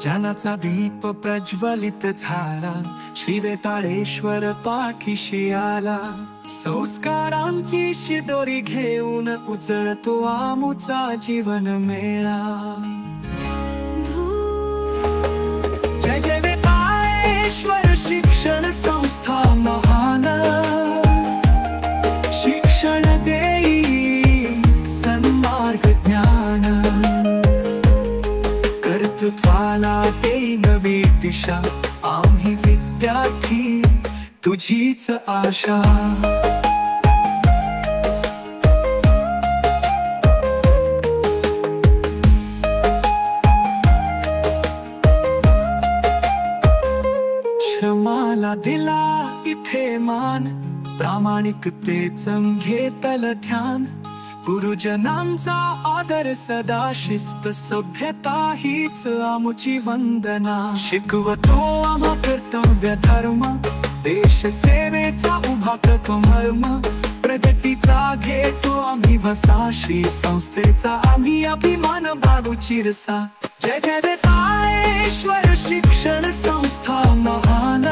ज्ञानाचा दीप प्रज्वलित झाला, श्री वेताळेश्वर पाठीशी आला. संस्कारांची शिदोरी घेऊन उजळतो आमुचा जीवन मेळा. जय जय वेताळेश्वर शिक्षण संस्था महान, शिक्षण देई सन्मार्ग ज्ञान. कर्तृत्वाला देई नवी दिशा, आम्ही विद्यार्थी तुझीच आशा. क्षमाला दिला इथे मान, प्रामाणिकतेच घेतल ध्यान. गुरुजनांचा आदर सदा, शिस्त सभ्यता हीच आमुची वंदना. शिकवतो आम्हा कर्तव्य धर्म, देश सेवेचा उभा करतो मर्म. प्रगतीचा घेतो आम्ही वसा, श्री संस्थेचा आम्ही अभिमान बाळगू चिरसा. जय जय वेताळेश्वर शिक्षण संस्था महान.